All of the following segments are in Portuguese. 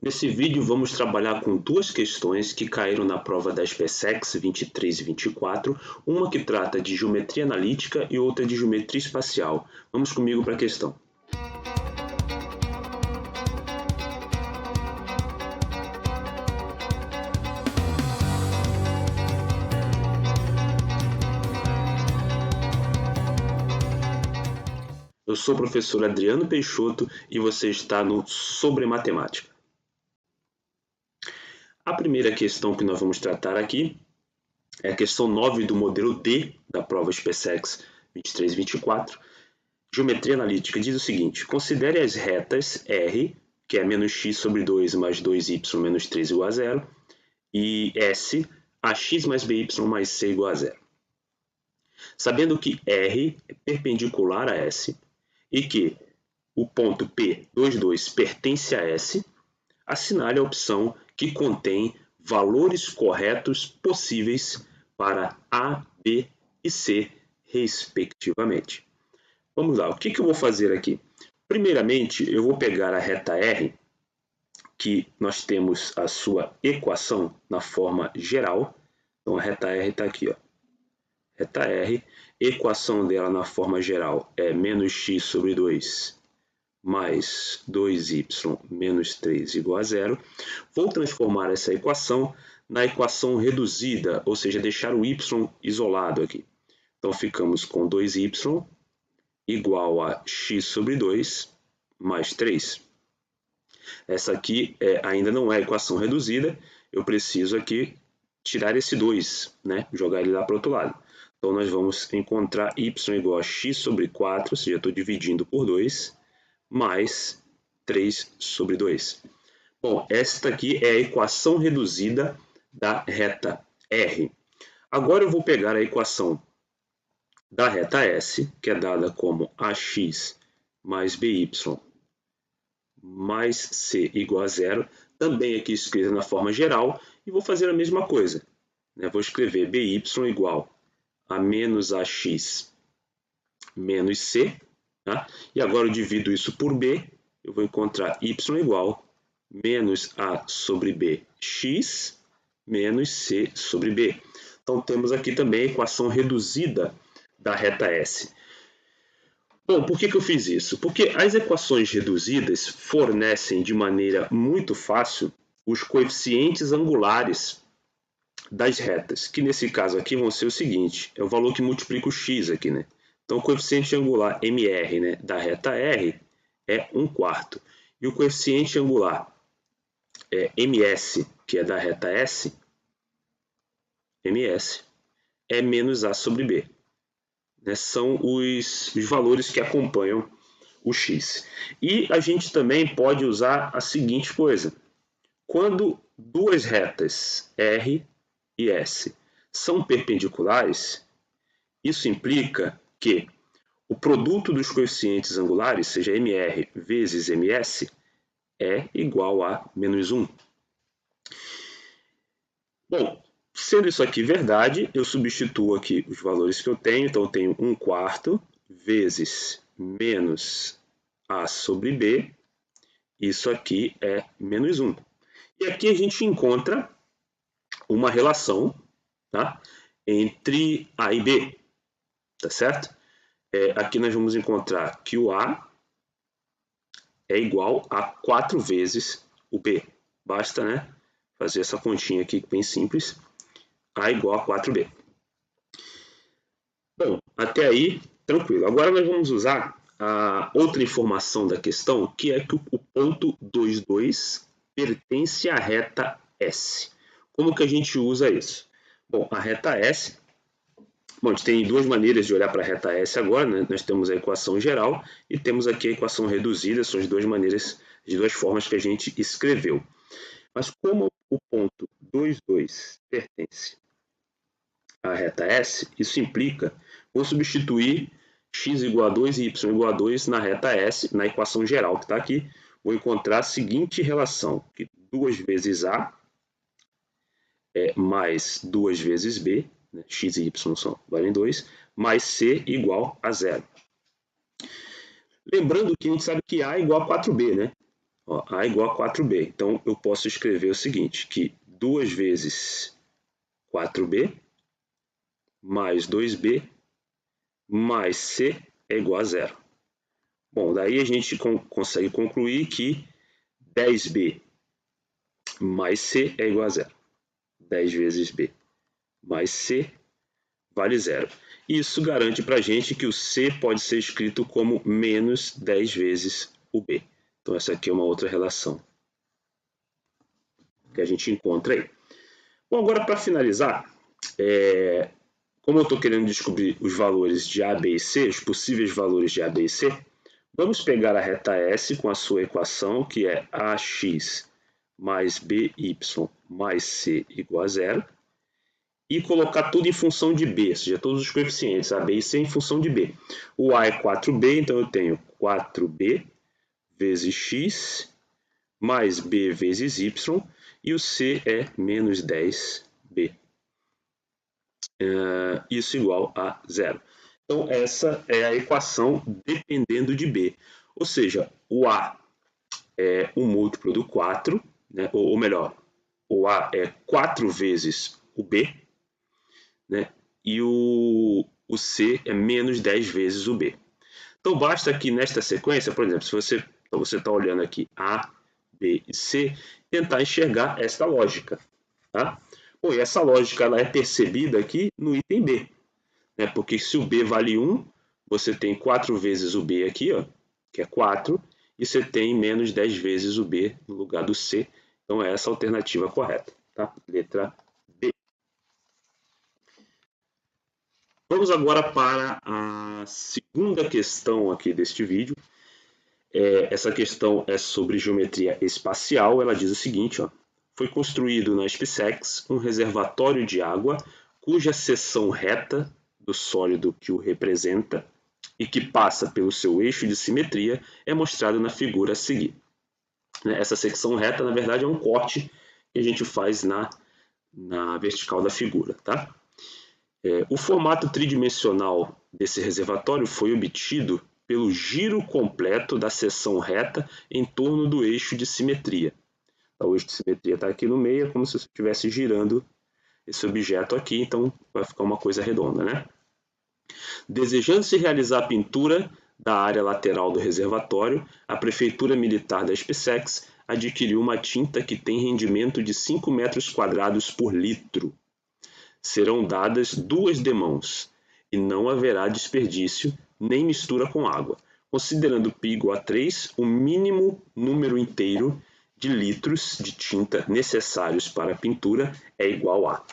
Nesse vídeo vamos trabalhar com duas questões que caíram na prova da SpaceX 23 e 24, uma que trata de geometria analítica e outra de geometria espacial. Vamos comigo para a questão. Eu sou o professor Adriano Peixoto e você está no Sobre Matemática. A primeira questão que nós vamos tratar aqui é a questão 9 do modelo D da prova SpaceX 23 e 24. Geometria analítica diz o seguinte: considere as retas R, que é menos x sobre 2 mais 2y menos 3 igual a 0, e S, ax mais by mais c igual a 0. Sabendo que R é perpendicular a S e que o ponto P, 2, pertence a S, assinale a opção que contém valores corretos possíveis para A, B e C, respectivamente. Vamos lá, o que eu vou fazer aqui? Primeiramente, eu vou pegar a reta R, que nós temos a sua equação na forma geral. Então, a reta R está aqui, ó. Reta R, equação dela na forma geral é menos x sobre 2 mais 2y menos 3 igual a 0. Vou transformar essa equação na equação reduzida, ou seja, deixar o y isolado aqui. Então, ficamos com 2y igual a x sobre 2 mais 3. Essa aqui ainda não é a equação reduzida, eu preciso aqui tirar esse 2, né? Jogar ele lá para o outro lado. Então, nós vamos encontrar y igual a x sobre 4, ou seja, estou dividindo por 2, mais 3 sobre 2. Bom, esta aqui é a equação reduzida da reta R. Agora eu vou pegar a equação da reta S, que é dada como ax mais by mais c igual a 0, também aqui escrita na forma geral, e vou fazer a mesma coisa. Vou escrever by igual a menos ax menos c, tá? E agora eu divido isso por b, eu vou encontrar y igual menos a sobre b x menos c sobre b. Então temos aqui também a equação reduzida da reta S. Bom, por que eu fiz isso? Porque as equações reduzidas fornecem de maneira muito fácil os coeficientes angulares das retas, que nesse caso aqui vão ser o seguinte, é o valor que multiplica o x aqui, né? Então o coeficiente angular MR, né, da reta R é 1/4. E o coeficiente angular MS, que é da reta S, MS, é menos A sobre B. São os valores que acompanham o x. E a gente também pode usar a seguinte coisa. Quando duas retas R e S são perpendiculares, isso implica que o produto dos coeficientes angulares, seja MR vezes MS, é igual a menos 1. Bom, sendo isso aqui verdade, eu substituo aqui os valores que eu tenho. Então, eu tenho 1/4 vezes menos A sobre B. Isso aqui é menos 1. E aqui a gente encontra uma relação, tá, entre A e B. Tá certo? Aqui nós vamos encontrar que o A é igual a 4 vezes o B. Basta, né, fazer essa continha aqui bem simples. A igual a 4B. Bom, até aí, tranquilo. Agora nós vamos usar a outra informação da questão, que é que o ponto 2, pertence à reta S. Como que a gente usa isso? Bom, a reta S, a gente tem duas maneiras de olhar para a reta S agora, né? Nós temos a equação geral e temos aqui a equação reduzida, são as duas maneiras, as duas formas que a gente escreveu. Mas como o ponto 2 pertence à reta S, isso implica, vou substituir x igual a 2 e y igual a 2 na reta S, na equação geral que está aqui, vou encontrar a seguinte relação, que 2 vezes A mais 2 vezes B, né, x e y valem 2, mais C igual a 0. Lembrando que a gente sabe que A é igual a 4B, né? Ó, A igual a 4B. Então, eu posso escrever o seguinte, que 2 vezes 4B mais 2B mais C é igual a 0. Bom, daí a gente consegue concluir que 10B mais C é igual a 0. 10 vezes B mais C vale 0. Isso garante para a gente que o C pode ser escrito como menos 10 vezes o B. Então, essa aqui é uma outra relação que a gente encontra aí. Bom, agora para finalizar, como eu estou querendo descobrir os valores de A, B e C, os possíveis valores de A, B e C, vamos pegar a reta S com a sua equação, que é AX mais BY mais C igual a 0, e colocar tudo em função de B, ou seja, todos os coeficientes, A, B e C em função de B. O A é 4B, então eu tenho 4B vezes X mais B vezes Y, e o C é menos 10B. Isso igual a 0. Então, essa é a equação dependendo de B. Ou seja, o A é um múltiplo do 4, né? Ou melhor, o A é 4 vezes o B, né? E o C é menos 10 vezes o B. Então, basta que nesta sequência, por exemplo, se você está olhando aqui A, B e C, tentar enxergar esta lógica. Tá? Bom, e essa lógica ela é percebida aqui no item B. Né? Porque se o B vale 1, você tem 4 vezes o B aqui, ó, que é 4, e você tem menos 10 vezes o B no lugar do C. Então, é essa a alternativa correta. Tá? Letra B. Vamos agora para a segunda questão aqui deste vídeo. Essa questão é sobre geometria espacial. Ela diz o seguinte, ó, foi construído na SpaceX um reservatório de água cuja seção reta do sólido que o representa e que passa pelo seu eixo de simetria é mostrada na figura a seguir. Essa secção reta, na verdade, é um corte que a gente faz na vertical da figura. Tá? O formato tridimensional desse reservatório foi obtido pelo giro completo da seção reta em torno do eixo de simetria. O eixo de simetria está aqui no meio, é como se você estivesse girando esse objeto aqui, então vai ficar uma coisa redonda, né? Desejando-se realizar a pintura da área lateral do reservatório, a Prefeitura Militar da SpaceX adquiriu uma tinta que tem rendimento de 5 metros quadrados por litro. Serão dadas 2 demãos, e não haverá desperdício nem mistura com água, considerando π igual a 3, o mínimo número inteiro de litros de tinta necessários para a pintura é igual a.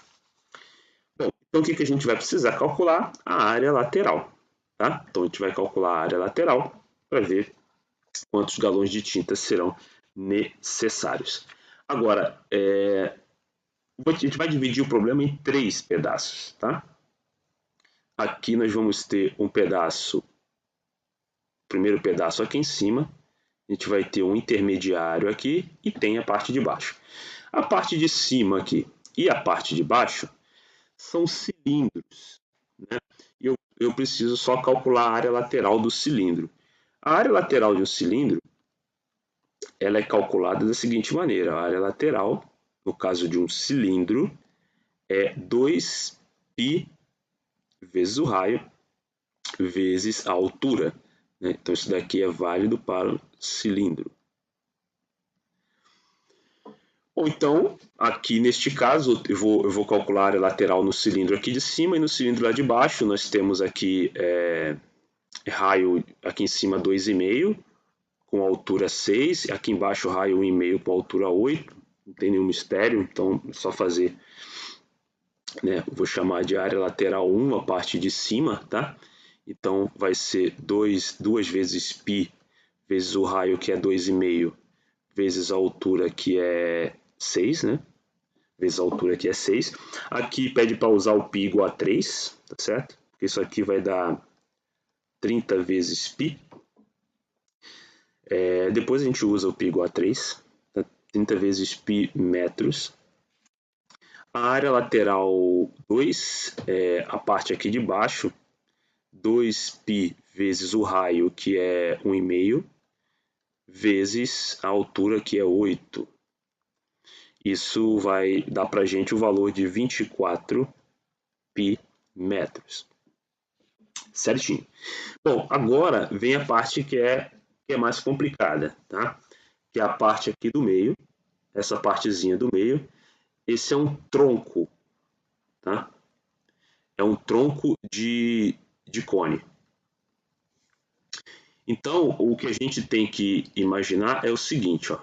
Bom, então o que a gente vai precisar calcular? A área lateral. Tá? Então a gente vai calcular a área lateral para ver quantos galões de tinta serão necessários. Agora, a gente vai dividir o problema em 3 pedaços. Tá? Aqui nós vamos ter um pedaço, o primeiro pedaço aqui em cima, a gente vai ter um intermediário aqui e tem a parte de baixo. A parte de cima aqui e a parte de baixo são cilindros, né? E eu preciso só calcular a área lateral do cilindro. A área lateral de um cilindro ela é calculada da seguinte maneira. A área lateral, no caso de um cilindro, é 2π vezes o raio vezes a altura. Né? Então, isso daqui é válido para o cilindro. Ou então, aqui neste caso, eu vou calcular a área lateral no cilindro aqui de cima e no cilindro lá de baixo. Nós temos aqui raio aqui em cima 2,5 com altura 6, aqui embaixo raio 1,5 com altura 8. Não tem nenhum mistério, então é só fazer, né? Vou chamar de área lateral 1 a parte de cima, tá? Então vai ser 2 vezes π vezes o raio que é 2,5 vezes a altura que é 6, né? Vezes a altura que é 6. Aqui pede para usar o π igual a 3, tá certo? Porque isso aqui vai dar 30 vezes π. Depois a gente usa o π igual a 3, tá? 30 vezes π metros. A área lateral 2, a parte aqui de baixo, 2π vezes o raio, que é 1,5, vezes a altura, que é 8. Isso vai dar para a gente o valor de 24 pi metros. Certinho. Bom, agora vem a parte que é mais complicada, tá? Que é a parte aqui do meio, essa partezinha do meio. Esse é um tronco, tá? É um tronco de cone. Então, o que a gente tem que imaginar é o seguinte, ó.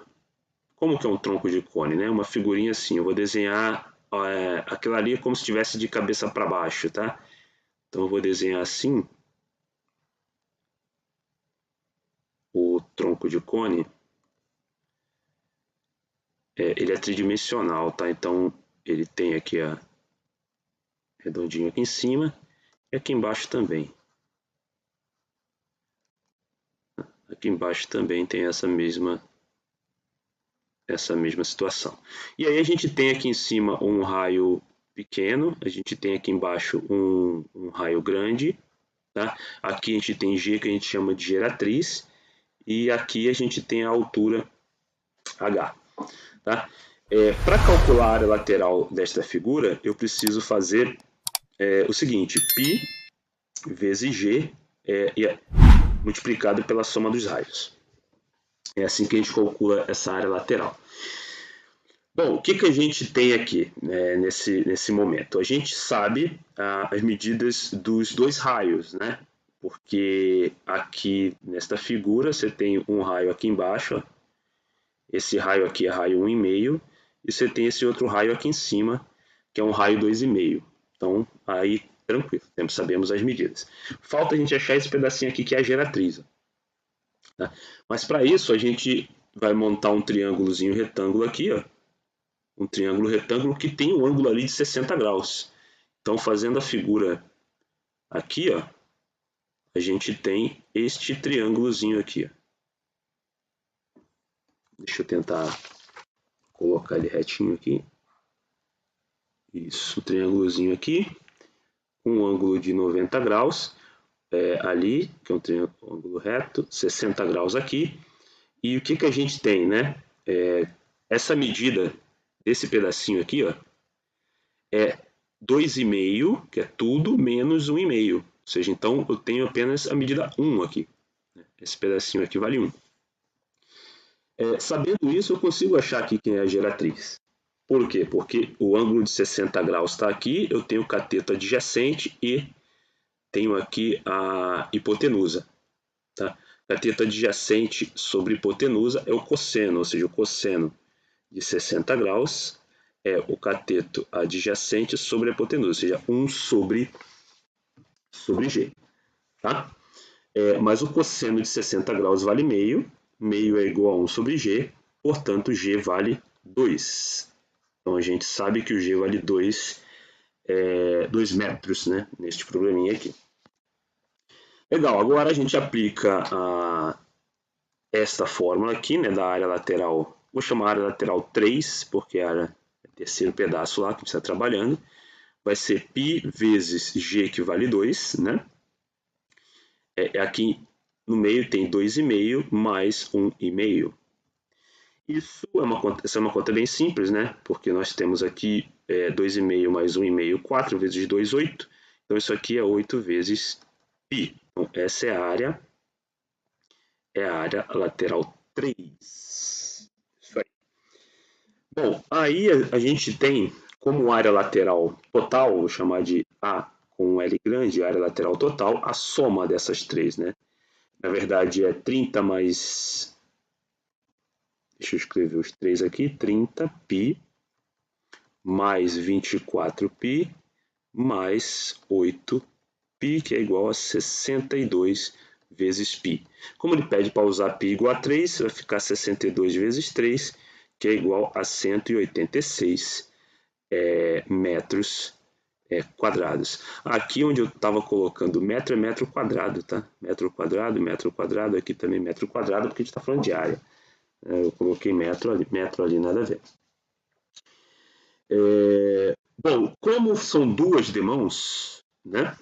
Como que é um tronco de cone, né? Uma figurinha assim. Eu vou desenhar aquilo ali como se estivesse de cabeça para baixo, tá? Então, eu vou desenhar assim o tronco de cone. Ele é tridimensional, tá? Então, ele tem aqui a redondinho aqui em cima e aqui embaixo também. Aqui embaixo também tem essa mesma situação. E aí a gente tem aqui em cima um raio pequeno, a gente tem aqui embaixo um raio grande, tá? Aqui a gente tem G, que a gente chama de geratriz, e aqui a gente tem a altura H, tá? Para calcular a área lateral desta figura, eu preciso fazer o seguinte: π vezes G multiplicado pela soma dos raios. É assim que a gente calcula essa área lateral. Bom, o que a gente tem aqui nesse momento? A gente sabe as medidas dos dois raios, né? Porque aqui nesta figura você tem um raio aqui embaixo, ó. Esse raio aqui é raio 1,5, e você tem esse outro raio aqui em cima, que é um raio 2,5. Então, aí, tranquilo, sabemos as medidas. Falta a gente achar esse pedacinho aqui que é a geratriz. Tá? Mas para isso, a gente vai montar um triângulozinho retângulo aqui, ó. Um triângulo retângulo que tem um ângulo ali de 60 graus. Então, fazendo a figura aqui, ó, a gente tem este triângulozinho aqui. Ó. Deixa eu tentar colocar ele retinho aqui. Isso, o triângulozinho aqui, um ângulo de 90 graus ali, que é um triângulo reto, 60 graus aqui. E o que a gente tem, né? Essa medida desse pedacinho aqui, ó, é 2,5, que é tudo, menos 1,5. Ou seja, então eu tenho apenas a medida 1 aqui. Esse pedacinho aqui vale 1. Sabendo isso, eu consigo achar aqui quem é a geratriz. Por quê? Porque o ângulo de 60 graus está aqui, eu tenho o cateto adjacente e tenho aqui a hipotenusa. Tá? Cateto adjacente sobre hipotenusa é o cosseno, ou seja, o cosseno de 60 graus é o cateto adjacente sobre a hipotenusa, ou seja, 1 sobre G. Tá? Mas o cosseno de 60 graus vale meio, meio é igual a 1 sobre G, portanto G vale 2. Então a gente sabe que o G vale 2 metros, né, neste probleminha aqui. Legal, agora a gente aplica esta fórmula aqui, né, da área lateral. Vou chamar a área lateral 3, porque a área é o terceiro pedaço lá que a gente está trabalhando. Vai ser π vezes G, que vale 2, né? Aqui no meio tem 2,5 mais 1,5. Essa é uma conta bem simples, né? Porque nós temos aqui 2,5 mais 1,5, 4 vezes 2, 8. Então isso aqui é 8 vezes π. Então essa é a área lateral 3. Isso aí. Bom, aí a gente tem como área lateral total, vou chamar de A com L grande, área lateral total, a soma dessas três, né? Na verdade é 30 mais... Deixa eu escrever os três aqui. 30 π mais 24 π mais 8 π, que é igual a 62 vezes π. Como ele pede para usar π igual a 3, vai ficar 62 vezes 3, que é igual a 186 metros quadrados. Aqui onde eu estava colocando metro é metro quadrado, tá? Metro quadrado, aqui também metro quadrado, porque a gente está falando de área. Eu coloquei metro ali, nada a ver. Bom, como são duas demãos, né?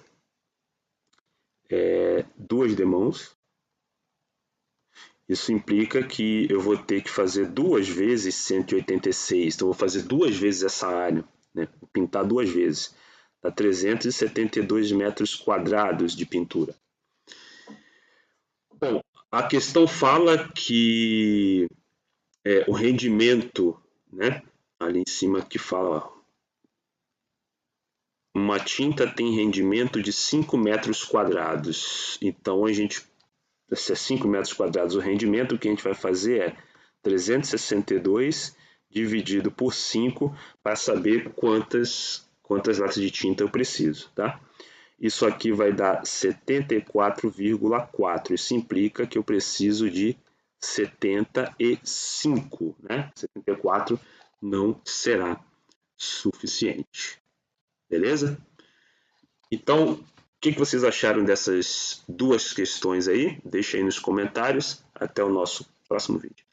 Duas demãos, Isso implica que eu vou ter que fazer 2 vezes 186. Então, eu vou fazer 2 vezes essa área, né? Vou pintar 2 vezes. Dá 372 metros quadrados de pintura. Bom, a questão fala que o rendimento, né? Ali em cima que fala, ó, uma tinta tem rendimento de 5 metros quadrados. Então, se é 5 metros quadrados o rendimento, o que a gente vai fazer é 362 dividido por 5 para saber quantas latas de tinta eu preciso, tá? Isso aqui vai dar 74,4. Isso implica que eu preciso de 75, né? 74 não será suficiente. Beleza? Então, o que vocês acharam dessas duas questões aí? Deixa aí nos comentários. Até o nosso próximo vídeo.